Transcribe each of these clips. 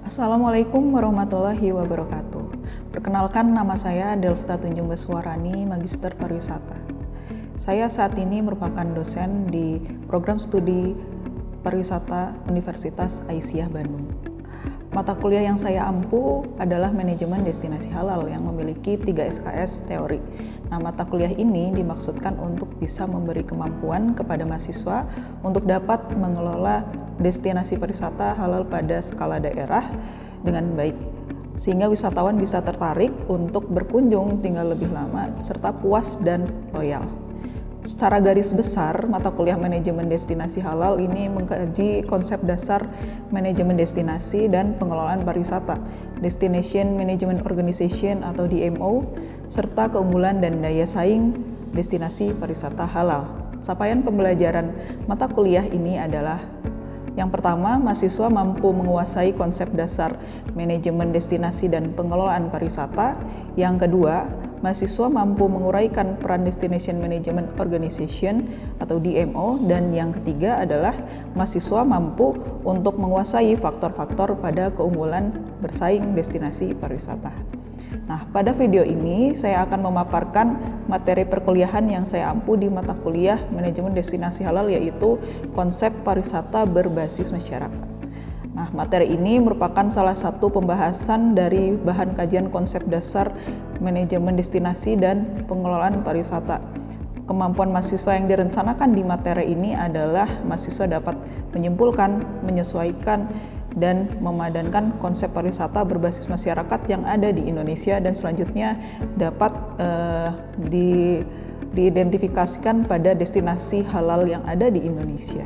Assalamualaikum warahmatullahi wabarakatuh. Perkenalkan, nama saya Delfta Tunjung Beswarani, Magister Pariwisata. Saya saat ini merupakan dosen di Program Studi Pariwisata Universitas Aisyah Bandung. Mata kuliah yang saya ampu adalah Manajemen Destinasi Halal yang memiliki 3 SKS teori. Nah, mata kuliah ini dimaksudkan untuk bisa memberi kemampuan kepada mahasiswa untuk dapat mengelola destinasi pariwisata halal pada skala daerah dengan baik, sehingga wisatawan bisa tertarik untuk berkunjung tinggal lebih lama serta puas dan loyal. Secara garis besar, mata kuliah manajemen destinasi halal ini mengkaji konsep dasar manajemen destinasi dan pengelolaan pariwisata, Destination Management Organization atau DMO, serta keunggulan dan daya saing destinasi pariwisata halal. Capaian pembelajaran mata kuliah ini adalah: yang pertama, mahasiswa mampu menguasai konsep dasar manajemen destinasi dan pengelolaan pariwisata. Yang kedua, mahasiswa mampu menguraikan peran Destination Management Organization atau DMO. Dan yang ketiga adalah mahasiswa mampu untuk menguasai faktor-faktor pada keunggulan bersaing destinasi pariwisata. Nah, pada video ini saya akan memaparkan materi perkuliahan yang saya ampu di mata kuliah Manajemen Destinasi Halal, yaitu konsep pariwisata berbasis masyarakat. Nah, materi ini merupakan salah satu pembahasan dari bahan kajian konsep dasar manajemen destinasi dan pengelolaan pariwisata. Kemampuan mahasiswa yang direncanakan di materi ini adalah mahasiswa dapat menyimpulkan, menyesuaikan, dan memadankan konsep pariwisata berbasis masyarakat yang ada di Indonesia dan selanjutnya dapat diidentifikasikan pada destinasi halal yang ada di Indonesia.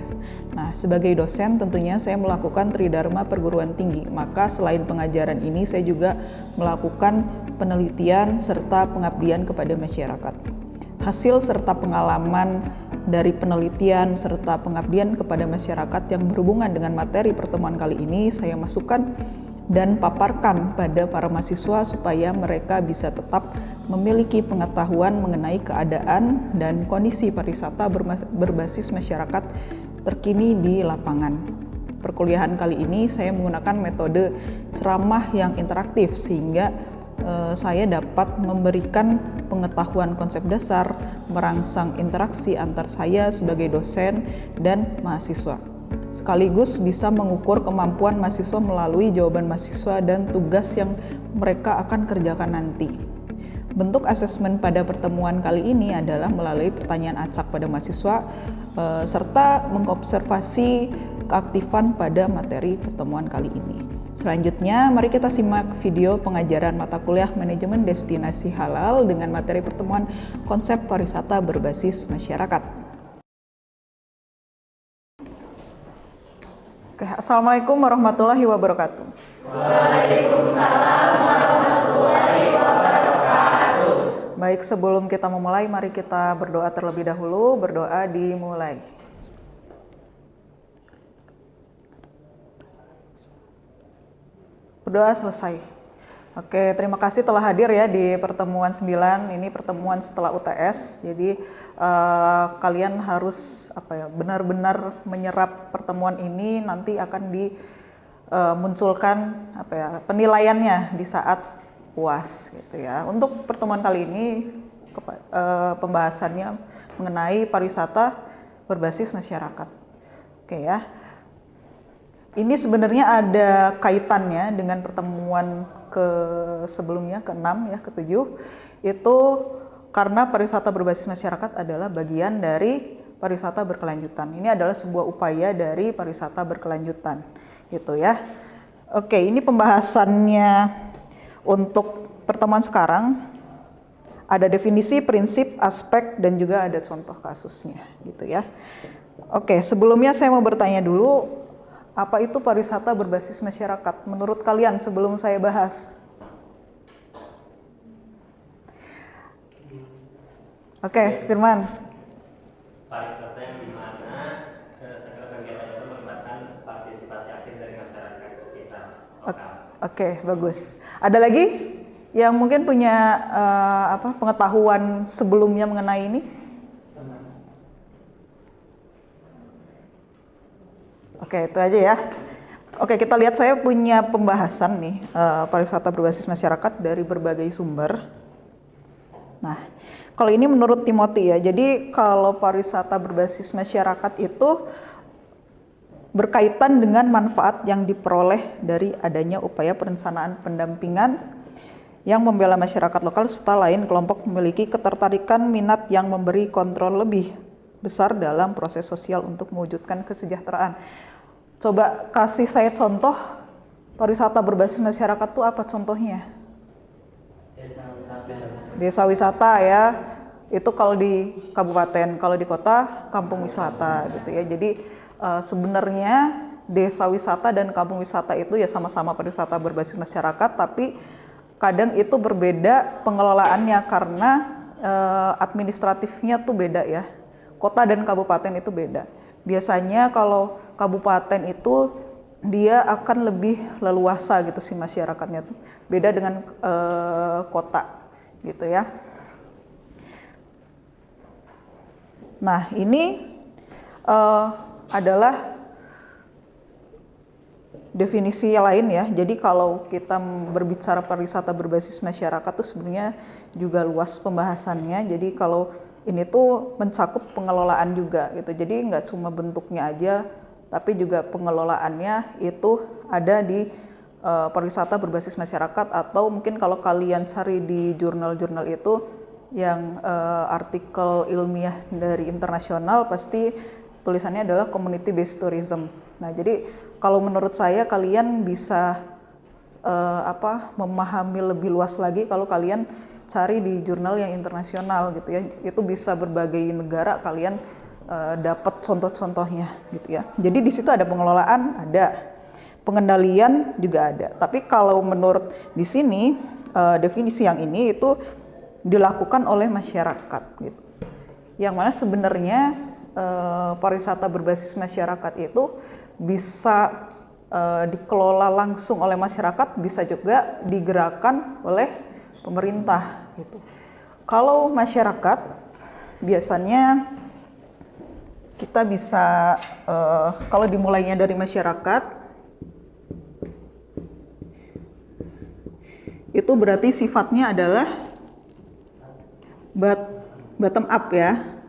Nah, sebagai dosen tentunya saya melakukan tridharma perguruan tinggi, maka selain pengajaran ini saya juga melakukan penelitian serta pengabdian kepada masyarakat. Hasil serta pengalaman dari penelitian serta pengabdian kepada masyarakat yang berhubungan dengan materi pertemuan kali ini saya masukkan dan paparkan pada para mahasiswa supaya mereka bisa tetap memiliki pengetahuan mengenai keadaan dan kondisi pariwisata berbasis masyarakat terkini di lapangan. Perkuliahan kali ini saya menggunakan metode ceramah yang interaktif sehingga saya dapat memberikan pengetahuan konsep dasar, merangsang interaksi antar saya sebagai dosen dan mahasiswa. Sekaligus bisa mengukur kemampuan mahasiswa melalui jawaban mahasiswa dan tugas yang mereka akan kerjakan nanti. Bentuk asesmen pada pertemuan kali ini adalah melalui pertanyaan acak pada mahasiswa serta mengobservasi keaktifan pada materi pertemuan kali ini. Selanjutnya, mari kita simak video pengajaran mata kuliah Manajemen Destinasi Halal dengan materi pertemuan konsep pariwisata berbasis masyarakat. Oke, Assalamualaikum warahmatullahi wabarakatuh. Waalaikumsalam warahmatullahi wabarakatuh. Baik, sebelum kita memulai, mari kita berdoa terlebih dahulu. Berdoa dimulai. Berdoa selesai. Oke, terima kasih telah hadir ya di pertemuan 9. Ini pertemuan setelah UTS. Jadi kalian harus benar-benar menyerap pertemuan ini, nanti akan dimunculkan penilaiannya di saat UAS gitu ya. Untuk pertemuan kali ini pembahasannya mengenai pariwisata berbasis masyarakat. Oke ya. Ini sebenarnya ada kaitannya dengan pertemuan sebelumnya, ke-6 ya, ke-7. Itu karena pariwisata berbasis masyarakat adalah bagian dari pariwisata berkelanjutan. Ini adalah sebuah upaya dari pariwisata berkelanjutan, gitu ya. Oke, ini pembahasannya untuk pertemuan sekarang. Ada definisi, prinsip, aspek, dan juga ada contoh kasusnya, gitu ya. Oke, sebelumnya saya mau bertanya dulu, apa itu pariwisata berbasis masyarakat? Menurut kalian sebelum saya bahas. Oke, Firman. Pariwisata yang dimana segala kegiatan itu melibatkan partisipasi aktif dari masyarakat sekitar lokal. Oke, bagus. Ada lagi yang mungkin punya pengetahuan sebelumnya mengenai ini? Oke, itu aja ya. Oke, kita lihat saya punya pembahasan nih pariwisata berbasis masyarakat dari berbagai sumber. Nah, kalau ini menurut Timothy ya. Jadi kalau pariwisata berbasis masyarakat itu berkaitan dengan manfaat yang diperoleh dari adanya upaya perencanaan pendampingan yang membela masyarakat lokal serta lain kelompok memiliki ketertarikan minat yang memberi kontrol lebih besar dalam proses sosial untuk mewujudkan kesejahteraan. Coba kasih saya contoh pariwisata berbasis masyarakat itu apa contohnya? Desa wisata ya, itu kalau di kabupaten, kalau di kota kampung wisata gitu ya. Jadi sebenarnya desa wisata dan kampung wisata itu ya sama-sama pariwisata berbasis masyarakat, tapi kadang itu berbeda pengelolaannya karena administratifnya tuh beda ya. Kota dan kabupaten itu beda. Biasanya kalau kabupaten itu dia akan lebih leluasa gitu sih masyarakatnya tuh. Beda dengan kota gitu ya. Nah, ini adalah definisi lain ya. Jadi kalau kita berbicara pariwisata berbasis masyarakat tuh sebenarnya juga luas pembahasannya. Jadi kalau ini tuh mencakup pengelolaan juga gitu. Jadi nggak cuma bentuknya aja, tapi juga pengelolaannya itu ada di pariwisata berbasis masyarakat, atau mungkin kalau kalian cari di jurnal-jurnal itu yang artikel ilmiah dari internasional pasti tulisannya adalah community based tourism. Nah, jadi kalau menurut saya kalian bisa memahami lebih luas lagi kalau kalian cari di jurnal yang internasional gitu ya. Itu bisa berbagai negara kalian dapat contoh-contohnya gitu ya. Jadi di situ ada pengelolaan, ada pengendalian juga ada. Tapi kalau menurut di sini definisi yang ini itu dilakukan oleh masyarakat gitu. Yang mana sebenarnya pariwisata berbasis masyarakat itu bisa dikelola langsung oleh masyarakat, bisa juga digerakkan oleh pemerintah gitu. Kalau masyarakat biasanya kita bisa kalau dimulainya dari masyarakat itu berarti sifatnya adalah bottom up ya.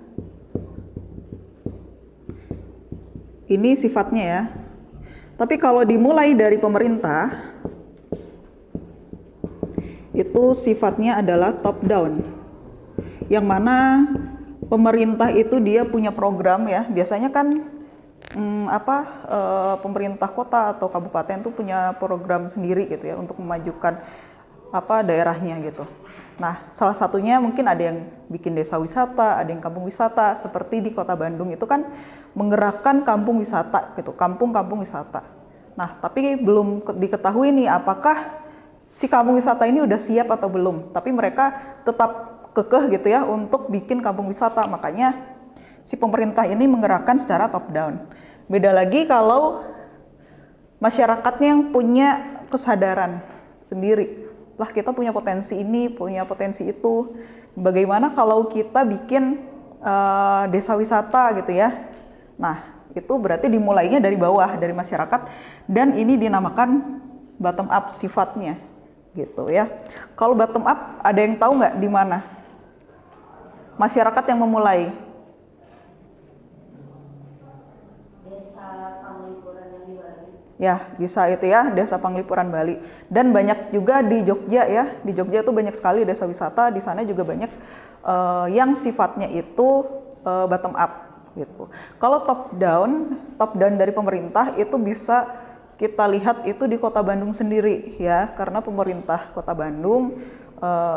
Ini sifatnya ya. Tapi kalau dimulai dari pemerintah, itu sifatnya adalah top down. Yang mana pemerintah itu dia punya program ya. Biasanya kan pemerintah kota atau kabupaten tuh punya program sendiri gitu ya untuk memajukan daerahnya gitu. Nah, salah satunya mungkin ada yang bikin desa wisata, ada yang kampung wisata, seperti di Kota Bandung itu kan menggerakkan kampung wisata gitu, kampung-kampung wisata. Nah, tapi belum diketahui nih apakah si kampung wisata ini udah siap atau belum. Tapi mereka tetap kekeh gitu ya untuk bikin kampung wisata. Makanya si pemerintah ini menggerakkan secara top down. Beda lagi kalau masyarakatnya yang punya kesadaran sendiri. Lah kita punya potensi ini, punya potensi itu. Bagaimana kalau kita bikin desa wisata gitu ya. Nah, itu berarti dimulainya dari bawah, dari masyarakat, dan ini dinamakan bottom up sifatnya gitu ya. Kalau bottom up ada yang tahu nggak di mana? Masyarakat yang memulai. Desa Panglipuran yang di Bali. Ya, bisa itu ya, Desa Panglipuran Bali. Dan banyak juga di Jogja ya. Di Jogja itu banyak sekali desa wisata, di sana juga banyak yang sifatnya itu bottom up gitu. Kalau top down dari pemerintah itu bisa kita lihat itu di Kota Bandung sendiri ya, karena pemerintah Kota Bandung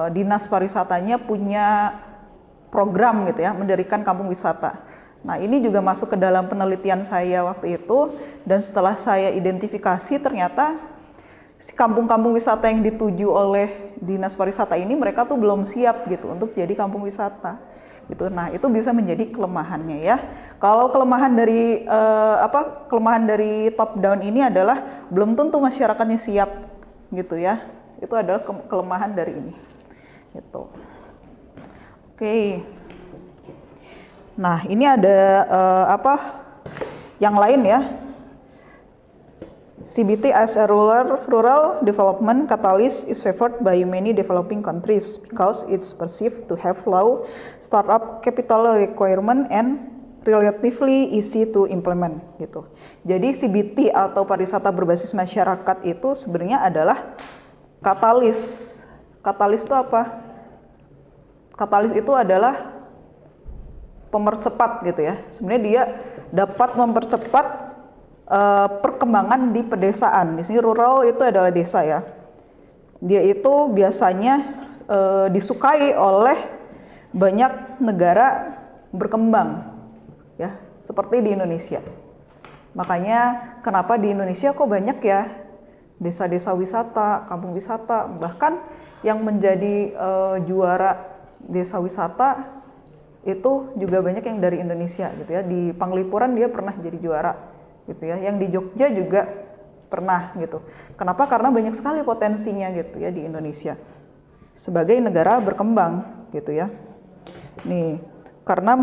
dinas pariwisatanya punya program gitu ya, mendirikan kampung wisata. Nah, ini juga masuk ke dalam penelitian saya waktu itu, dan setelah saya identifikasi ternyata si kampung-kampung wisata yang dituju oleh dinas pariwisata ini mereka tuh belum siap gitu untuk jadi kampung wisata gitu. Nah, itu bisa menjadi kelemahannya ya. Kalau kelemahan dari kelemahan dari top down ini adalah belum tentu masyarakatnya siap gitu ya. Itu adalah kelemahan dari ini. Gitu. Oke. Nah, ini ada yang lain ya. CBT as a rural development catalyst is favored by many developing countries because it's perceived to have low startup capital requirement and relatively easy to implement gitu. Jadi CBT atau pariwisata berbasis masyarakat itu sebenarnya adalah katalis. Katalis itu apa? Katalis itu adalah pemercepat gitu ya. Sebenarnya dia dapat mempercepat perkembangan di pedesaan. Di sini rural itu adalah desa ya. Dia itu biasanya disukai oleh banyak negara berkembang ya, seperti di Indonesia. Makanya kenapa di Indonesia kok banyak ya desa-desa wisata, kampung wisata, bahkan yang menjadi juara desa wisata itu juga banyak yang dari Indonesia gitu ya. Di Panglipuran dia pernah jadi juara gitu ya. Yang di Jogja juga pernah gitu. Kenapa? Karena banyak sekali potensinya gitu ya di Indonesia sebagai negara berkembang gitu ya. Nih, karena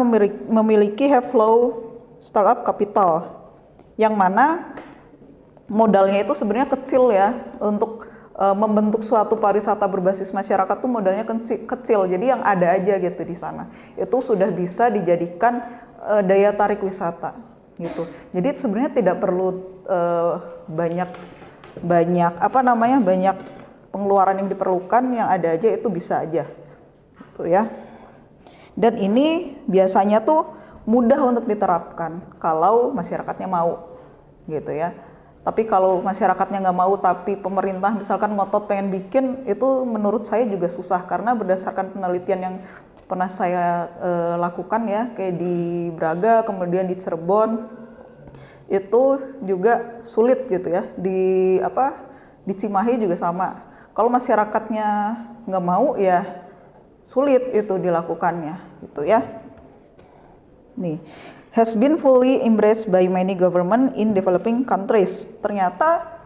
memiliki have low startup capital yang mana modalnya itu sebenarnya kecil ya. Untuk membentuk suatu pariwisata berbasis masyarakat tuh modalnya kecil. Jadi yang ada aja gitu di sana. Itu sudah bisa dijadikan daya tarik wisata gitu. Jadi sebenarnya tidak perlu banyak pengeluaran yang diperlukan, yang ada aja itu bisa aja gitu ya. Dan ini biasanya tuh mudah untuk diterapkan kalau masyarakatnya mau gitu ya. Tapi kalau masyarakatnya nggak mau tapi pemerintah misalkan ngotot pengen bikin, itu menurut saya juga susah karena berdasarkan penelitian yang pernah saya lakukan ya, kayak di Braga, kemudian di Cirebon, itu juga sulit gitu ya. Di Cimahi juga sama. Kalau masyarakatnya nggak mau ya sulit itu dilakukannya gitu ya. Nih, has been fully embraced by many government in developing countries. Ternyata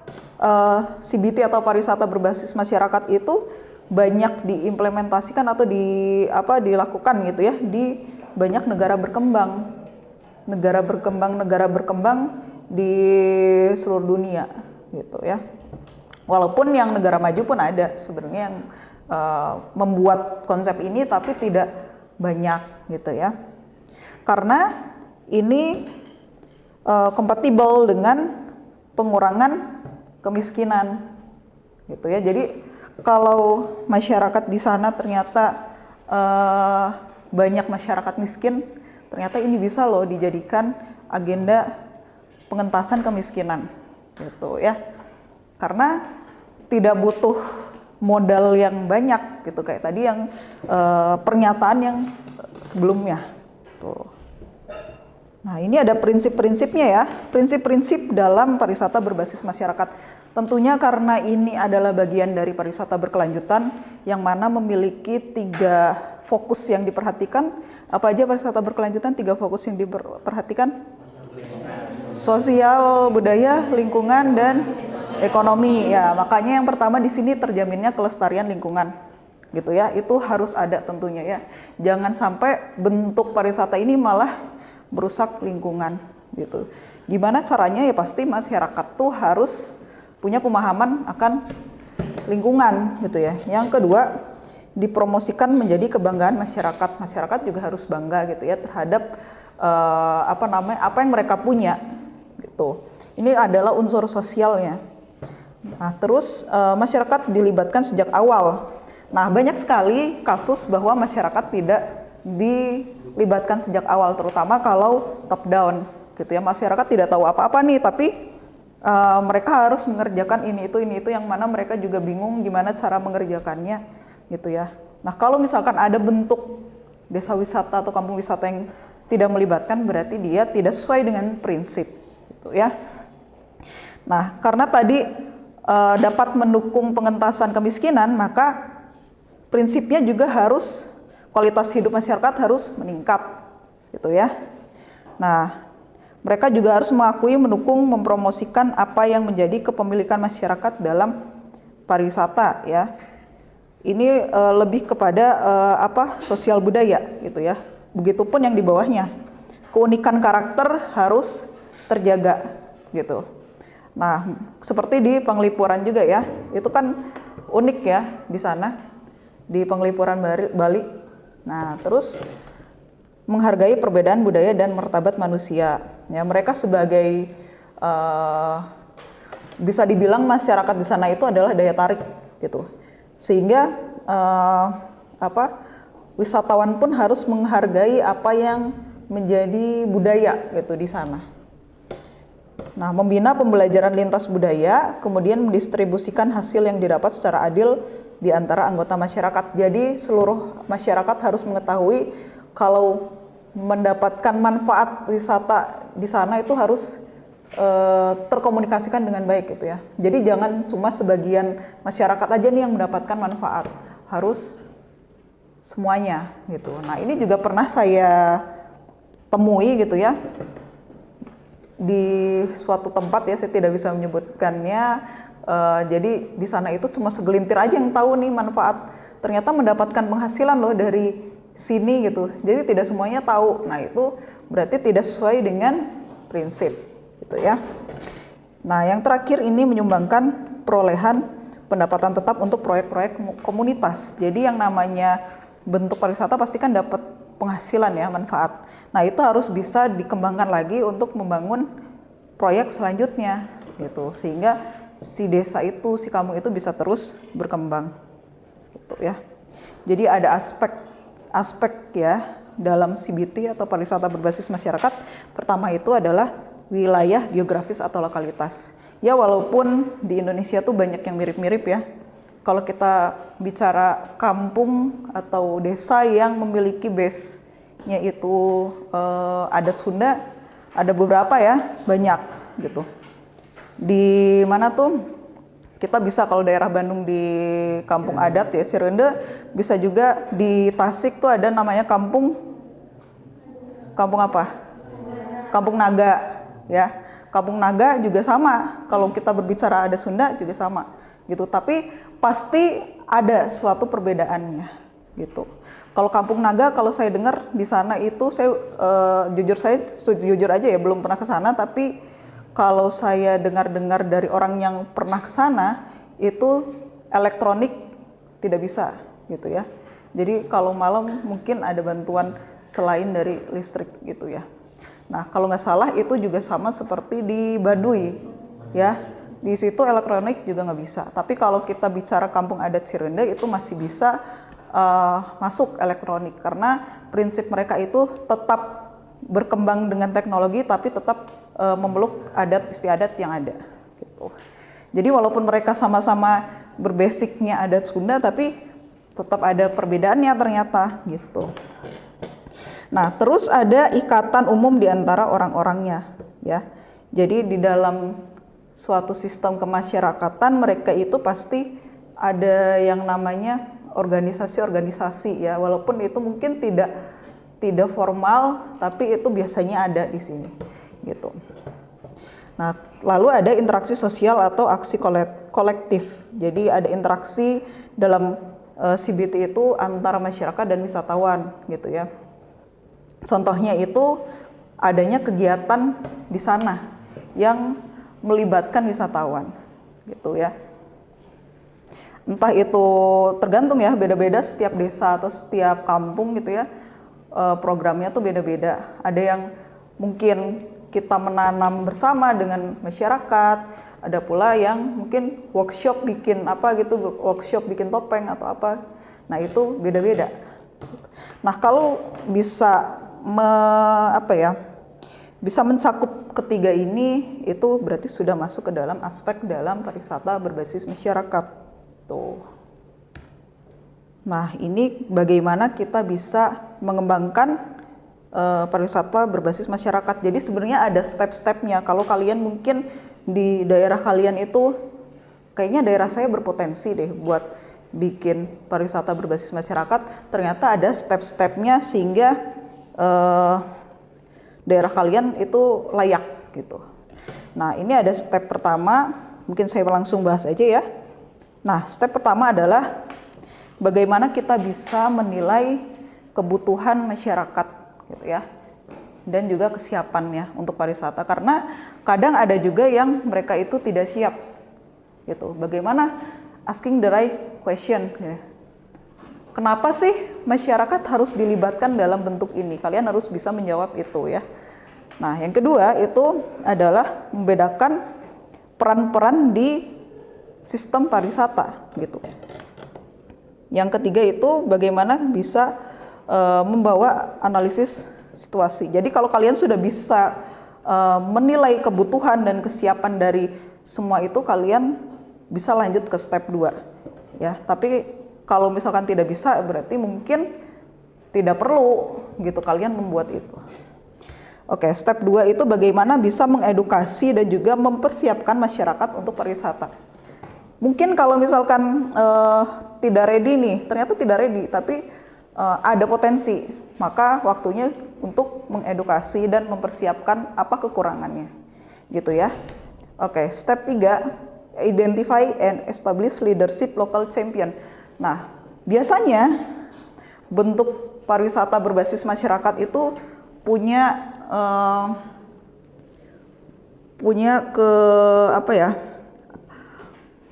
CBT atau pariwisata berbasis masyarakat itu banyak diimplementasikan atau dilakukan gitu ya di banyak negara berkembang. Negara berkembang di seluruh dunia gitu ya. Walaupun yang negara maju pun ada sebenarnya yang membuat konsep ini, tapi tidak banyak gitu ya. Karena ini kompatibel dengan pengurangan kemiskinan gitu ya. Jadi kalau masyarakat di sana ternyata banyak masyarakat miskin, ternyata ini bisa loh dijadikan agenda pengentasan kemiskinan gitu ya. Karena tidak butuh modal yang banyak gitu, kayak tadi yang pernyataan yang sebelumnya tuh. Nah, ini ada prinsip-prinsipnya ya, prinsip-prinsip dalam pariwisata berbasis masyarakat. Tentunya karena ini adalah bagian dari pariwisata berkelanjutan yang mana memiliki 3 fokus yang diperhatikan. Apa aja pariwisata berkelanjutan? 3 fokus yang diperhatikan? Sosial, budaya, lingkungan, dan ekonomi. Ya, makanya yang pertama di sini terjaminnya kelestarian lingkungan. Gitu ya, itu harus ada tentunya ya. Jangan sampai bentuk pariwisata ini malah merusak lingkungan gitu. Gimana caranya? Ya pasti masyarakat tuh harus punya pemahaman akan lingkungan gitu ya. Yang kedua, dipromosikan menjadi kebanggaan masyarakat. Masyarakat juga harus bangga gitu ya terhadap apa yang mereka punya gitu. Ini adalah unsur sosialnya. Nah, terus masyarakat dilibatkan sejak awal. Nah, banyak sekali kasus bahwa masyarakat tidak dilibatkan sejak awal, terutama kalau top down gitu ya. Masyarakat tidak tahu apa-apa nih, tapi mereka harus mengerjakan ini itu yang mana mereka juga bingung gimana cara mengerjakannya gitu ya. Nah, kalau misalkan ada bentuk desa wisata atau kampung wisata yang tidak melibatkan, berarti dia tidak sesuai dengan prinsip gitu ya. Nah, karena tadi dapat mendukung pengentasan kemiskinan, maka prinsipnya juga harus kualitas hidup masyarakat harus meningkat gitu ya. Nah, mereka juga harus mengakui, mendukung, mempromosikan apa yang menjadi kepemilikan masyarakat dalam pariwisata ya. Ini lebih kepada sosial budaya gitu ya. Begitupun yang di bawahnya. Keunikan karakter harus terjaga gitu. Nah, seperti di Penglipuran juga ya, itu kan unik ya di sana, di Penglipuran Bali. Nah, terus menghargai perbedaan budaya dan martabat manusia. Ya, mereka sebagai bisa dibilang masyarakat di sana itu adalah daya tarik gitu, sehingga wisatawan pun harus menghargai apa yang menjadi budaya gitu di sana. Nah, membina pembelajaran lintas budaya, kemudian mendistribusikan hasil yang didapat secara adil di antara anggota masyarakat. Jadi seluruh masyarakat harus mengetahui kalau mendapatkan manfaat wisata di sana itu harus terkomunikasikan dengan baik gitu ya. Jadi jangan cuma sebagian masyarakat aja nih yang mendapatkan manfaat, harus semuanya gitu. Nah, ini juga pernah saya temui gitu ya, di suatu tempat ya, saya tidak bisa menyebutkannya. Jadi di sana itu cuma segelintir aja yang tahu nih manfaat, ternyata mendapatkan penghasilan loh dari sini gitu. Jadi tidak semuanya tahu. Nah, itu berarti tidak sesuai dengan prinsip gitu ya. Nah, yang terakhir ini menyumbangkan perolehan pendapatan tetap untuk proyek-proyek komunitas. Jadi yang namanya bentuk pariwisata pasti kan dapat penghasilan ya, manfaat. Nah, itu harus bisa dikembangkan lagi untuk membangun proyek selanjutnya gitu, sehingga si desa itu, si kampung itu bisa terus berkembang gitu ya. Jadi ada aspek ya dalam CBT atau pariwisata berbasis masyarakat. Pertama itu adalah wilayah geografis atau lokalitas. Ya, walaupun di Indonesia tuh banyak yang mirip-mirip ya. Kalau kita bicara kampung atau desa yang memiliki base-nya itu adat Sunda, ada beberapa ya, banyak gitu. Di mana tuh kita bisa, kalau daerah Bandung di kampung adat ya Cirende, bisa juga di Tasik tuh ada namanya kampung apa? Kampung Naga ya. Kampung Naga juga sama, kalau kita berbicara adat Sunda juga sama gitu, tapi pasti ada suatu perbedaannya gitu. Kalau Kampung Naga, kalau saya dengar di sana itu, saya jujur aja ya, belum pernah ke sana, tapi kalau saya dengar dari orang yang pernah ke sana, itu elektronik tidak bisa gitu ya. Jadi kalau malam mungkin ada bantuan selain dari listrik gitu ya. Nah, kalau nggak salah itu juga sama seperti di Baduy ya. Di situ elektronik juga nggak bisa. Tapi kalau kita bicara kampung adat Cirende itu masih bisa masuk elektronik, karena prinsip mereka itu tetap berkembang dengan teknologi tapi tetap memeluk adat istiadat yang ada gitu. Jadi walaupun mereka sama-sama berbasicnya adat Sunda, tapi tetap ada perbedaannya ternyata gitu. Nah, terus ada ikatan umum di antara orang-orangnya ya. Jadi di dalam suatu sistem kemasyarakatan mereka itu pasti ada yang namanya organisasi-organisasi ya, walaupun itu mungkin tidak formal, tapi itu biasanya ada di sini gitu. Nah, lalu ada interaksi sosial atau aksi kolektif. Jadi ada interaksi dalam CBT itu antara masyarakat dan wisatawan gitu ya. Contohnya itu adanya kegiatan di sana yang melibatkan wisatawan gitu ya. Entah itu tergantung ya, beda-beda setiap desa atau setiap kampung gitu ya. Programnya tuh beda-beda. Ada yang mungkin kita menanam bersama dengan masyarakat, ada pula yang mungkin workshop bikin apa gitu, workshop bikin topeng atau apa. Nah, itu beda-beda. Nah, kalau bisa bisa mencakup ketiga ini, itu berarti sudah masuk ke dalam aspek dalam pariwisata berbasis masyarakat tuh. Nah, ini bagaimana kita bisa mengembangkan pariwisata berbasis masyarakat. Jadi sebenarnya ada step-stepnya. Kalau kalian mungkin di daerah kalian itu, kayaknya daerah saya berpotensi deh buat bikin pariwisata berbasis masyarakat, ternyata ada step-stepnya sehingga daerah kalian itu layak gitu. Nah, ini ada step pertama, mungkin saya langsung bahas aja ya. Nah, step pertama adalah bagaimana kita bisa menilai kebutuhan masyarakat gitu ya. dan juga kesiapannya untuk pariwisata. Karena kadang ada juga yang mereka itu tidak siap gitu. Bagaimana asking the right question gitu. Kenapa sih masyarakat harus dilibatkan dalam bentuk ini? Kalian harus bisa menjawab itu ya. Nah, yang kedua itu adalah membedakan peran-peran di sistem pariwisata gitu. Yang ketiga itu bagaimana bisa membawa analisis situasi. Jadi kalau kalian sudah bisa menilai kebutuhan dan kesiapan dari semua itu, kalian bisa lanjut ke step 2 ya. Tapi kalau misalkan tidak bisa, berarti mungkin tidak perlu gitu kalian membuat itu. Oke, step 2 itu bagaimana bisa mengedukasi dan juga mempersiapkan masyarakat untuk pariwisata. Mungkin kalau misalkan tidak ready nih, ternyata tidak ready, tapi ada potensi, maka waktunya untuk mengedukasi dan mempersiapkan apa kekurangannya, gitu ya. Oke, step 3, identify and establish leadership local champion. Nah, biasanya bentuk pariwisata berbasis masyarakat itu punya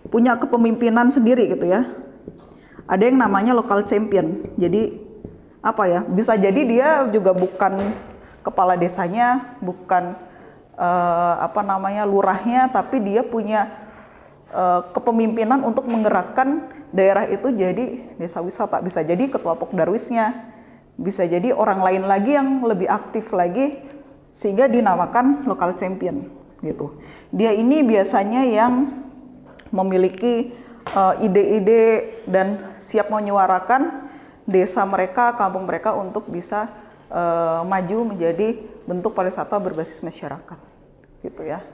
punya kepemimpinan sendiri gitu ya. Ada yang namanya local champion. Jadi bisa jadi dia juga bukan kepala desanya, bukan lurahnya, tapi dia punya kepemimpinan untuk menggerakkan daerah itu jadi desa wisata. Bisa jadi ketua Pokdarwisnya, bisa jadi orang lain lagi yang lebih aktif lagi, sehingga dinamakan local champion gitu. Dia ini biasanya yang memiliki ide-ide dan siap menyuarakan desa mereka, kampung mereka untuk bisa maju menjadi bentuk pariwisata berbasis masyarakat gitu ya.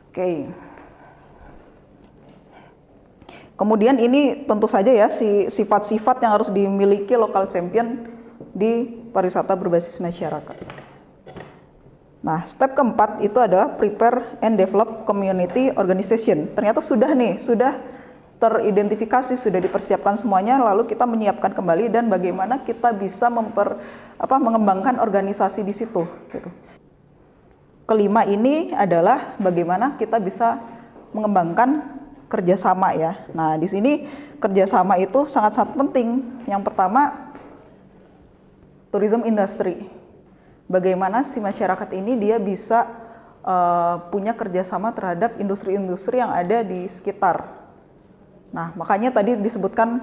Oke. Kemudian ini tentu saja ya sifat-sifat yang harus dimiliki local champion di pariwisata berbasis masyarakat. Nah, step keempat itu adalah prepare and develop community organization. Ternyata sudah teridentifikasi, sudah dipersiapkan semuanya, lalu kita menyiapkan kembali dan bagaimana kita bisa mengembangkan organisasi di situ gitu. Kelima ini adalah bagaimana kita bisa mengembangkan kerjasama ya. Nah, di sini kerjasama itu sangat-sangat penting. Yang pertama, tourism industry. Bagaimana si masyarakat ini dia bisa punya kerjasama terhadap industri-industri yang ada di sekitar. Nah, makanya tadi disebutkan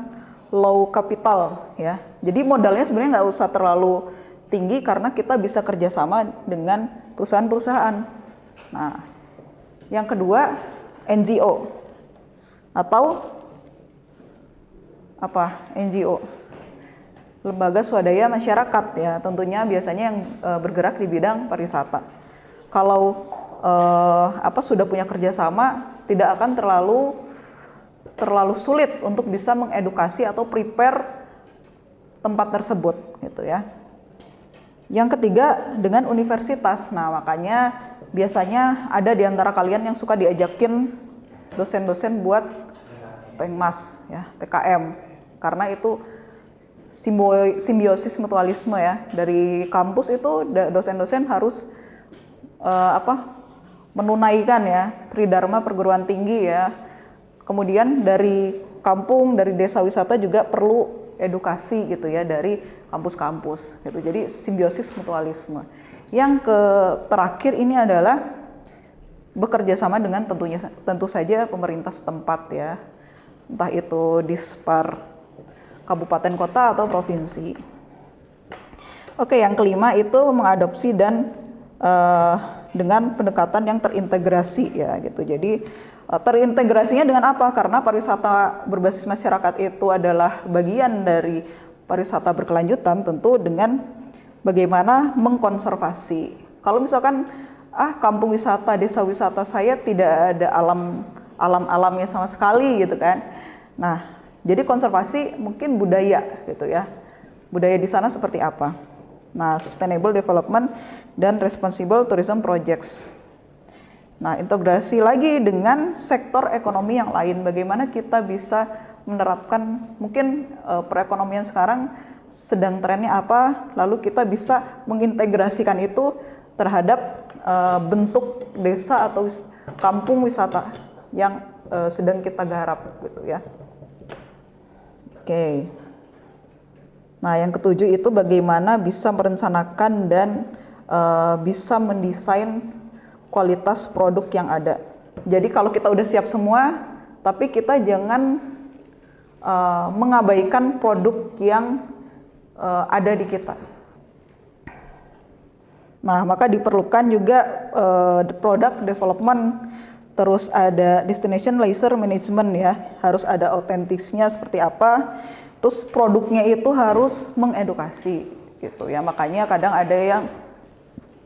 low capital ya. Jadi modalnya sebenarnya nggak usah terlalu tinggi karena kita bisa kerjasama dengan perusahaan-perusahaan. Nah, yang kedua NGO atau NGO, lembaga swadaya masyarakat ya, tentunya biasanya yang bergerak di bidang pariwisata. Kalau sudah punya kerjasama, tidak akan terlalu sulit untuk bisa mengedukasi atau prepare tempat tersebut gitu ya. Yang ketiga dengan universitas. Nah, makanya biasanya ada di antara kalian yang suka diajakin dosen-dosen buat Pengmas ya, PKM, karena itu simbiosis mutualisme ya. Dari kampus itu dosen-dosen harus menunaikan ya tridharma perguruan tinggi ya. Kemudian dari kampung, dari desa wisata juga perlu edukasi gitu ya dari kampus-kampus gitu. Jadi simbiosis mutualisme. Yang terakhir ini adalah bekerja sama dengan tentu saja pemerintah setempat ya. Entah itu Dispar kabupaten kota atau provinsi. Oke, yang kelima itu mengadopsi dan dengan pendekatan yang terintegrasi ya gitu. Jadi terintegrasinya dengan apa? Karena pariwisata berbasis masyarakat itu adalah bagian dari pariwisata berkelanjutan, tentu dengan bagaimana mengkonservasi. Kalau misalkan kampung wisata, desa wisata saya tidak ada alamnya sama sekali gitu kan. Nah, jadi konservasi mungkin budaya gitu ya. Budaya di sana seperti apa? Nah, sustainable development dan responsible tourism projects. Nah, integrasi lagi dengan sektor ekonomi yang lain. Bagaimana kita bisa menerapkan mungkin perekonomian sekarang sedang trennya apa, lalu kita bisa mengintegrasikan itu terhadap bentuk desa atau kampung wisata yang sedang kita garap gitu ya. Oke. Nah, yang ketujuh itu bagaimana bisa merencanakan dan bisa mendesain kualitas produk yang ada. Jadi kalau kita udah siap semua, tapi kita jangan mengabaikan produk yang ada di kita. Nah, maka diperlukan juga product development, terus ada destination leisure management ya, harus ada autentiknya seperti apa, terus produknya itu harus mengedukasi gitu ya. Makanya kadang ada yang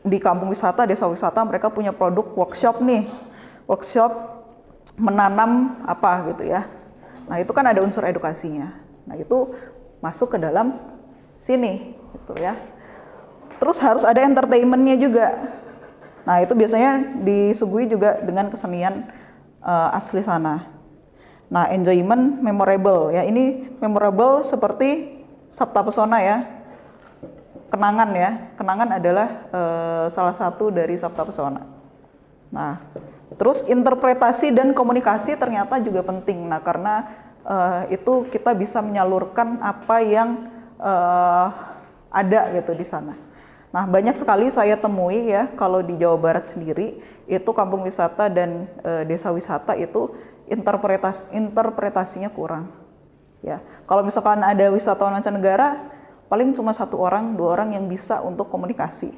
di kampung wisata, desa wisata mereka punya produk workshop nih, workshop menanam apa gitu ya. Nah, itu kan ada unsur edukasinya. Nah, itu masuk ke dalam sini gitu ya. Terus harus ada entertainmentnya juga. Nah, itu biasanya disuguhi juga dengan kesenian asli sana. Nah, enjoyment memorable ya. Ini memorable seperti Sabta Pesona ya. Kenangan ya. Kenangan adalah salah satu dari Sabta Pesona. Nah, terus interpretasi dan komunikasi ternyata juga penting. Nah, karena itu kita bisa menyalurkan apa yang ada gitu di sana. Nah, banyak sekali saya temui ya kalau di Jawa Barat sendiri itu kampung wisata dan desa wisata itu interpretasinya kurang. Ya, kalau misalkan ada wisatawan mancanegara, paling cuma 1 orang, 2 orang yang bisa untuk komunikasi.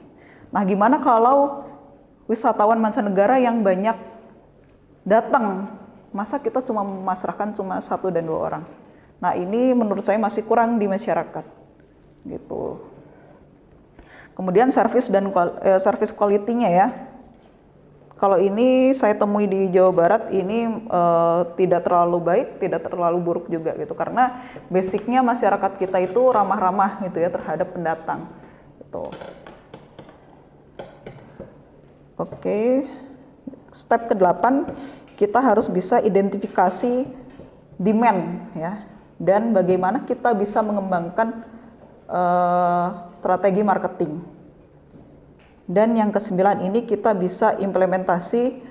Nah, gimana kalau wisatawan mancanegara yang banyak datang, masa kita cuma memasrahkan cuma 1 dan 2 orang? Nah, ini menurut saya masih kurang di masyarakat, gitu. Kemudian service dan service quality-nya ya. Kalau ini saya temui di Jawa Barat ini tidak terlalu baik, tidak terlalu buruk juga gitu. Karena basicnya masyarakat kita itu ramah-ramah gitu ya terhadap pendatang. Gitu. Oke, step ke-8 kita harus bisa identifikasi demand ya, dan bagaimana kita bisa mengembangkan strategi marketing. Dan yang ke-9 ini kita bisa implementasi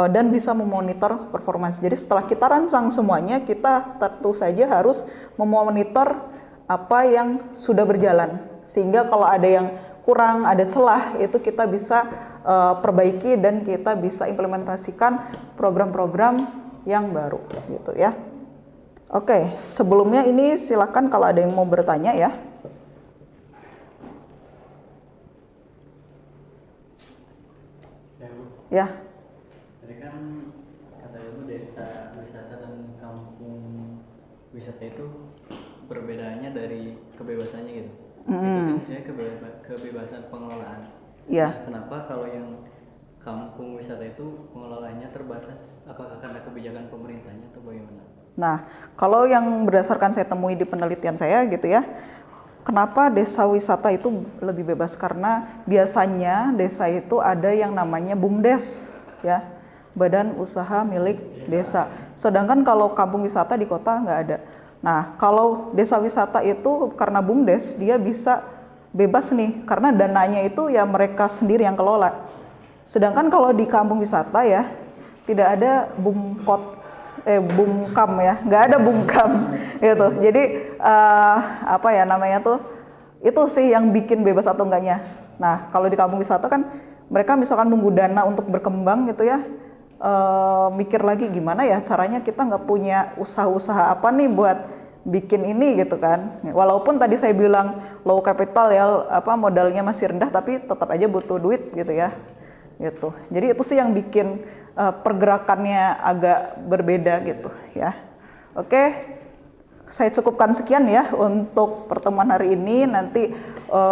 dan bisa memonitor performance. Jadi setelah kita rancang semuanya, kita tentu saja harus memonitor apa yang sudah berjalan. Sehingga kalau ada yang kurang, ada celah, itu kita bisa perbaiki dan kita bisa implementasikan program-program yang baru gitu ya. Oke, sebelumnya ini silakan kalau ada yang mau bertanya ya. Ya. Tadi kan kata Ibu desa wisata dan kampung wisata itu perbedaannya dari kebebasannya gitu. Itu kan saya kebebasan pengelolaan. Iya. Nah, kenapa kalau yang kampung wisata itu pengelolaannya terbatas? Apakah karena kebijakan pemerintahnya atau bagaimana? Nah, kalau yang berdasarkan saya temui di penelitian saya gitu ya, kenapa desa wisata itu lebih bebas? Karena biasanya desa itu ada yang namanya BUMDes ya, badan usaha milik desa. Sedangkan kalau kampung wisata di kota nggak ada. Nah, kalau desa wisata itu karena BUMDes dia bisa bebas nih, karena dananya itu ya mereka sendiri yang kelola. Sedangkan kalau di kampung wisata ya tidak ada bumkam ya, nggak ada bumkam gitu. Jadi apa ya namanya tuh, itu sih yang bikin bebas atau enggaknya. Nah, kalau di kampung wisata kan mereka misalkan nunggu dana untuk berkembang gitu ya, mikir lagi gimana ya caranya, kita nggak punya usaha-usaha apa nih buat bikin ini gitu kan. Walaupun tadi saya bilang low capital ya, apa modalnya masih rendah, tapi tetap aja butuh duit gitu ya. Gitu. Jadi itu sih yang bikin pergerakannya agak berbeda gitu ya. Oke, saya cukupkan sekian ya untuk pertemuan hari ini. Nanti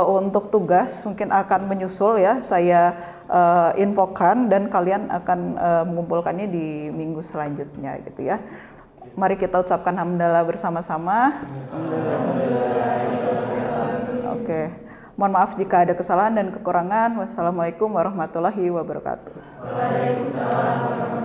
untuk tugas mungkin akan menyusul ya, saya infokan dan kalian akan mengumpulkannya di minggu selanjutnya gitu ya. Mari kita ucapkan hamdalah bersama-sama. Oke. Mohon maaf jika ada kesalahan dan kekurangan. Wassalamualaikum warahmatullahi wabarakatuh. Waalaikumsalam.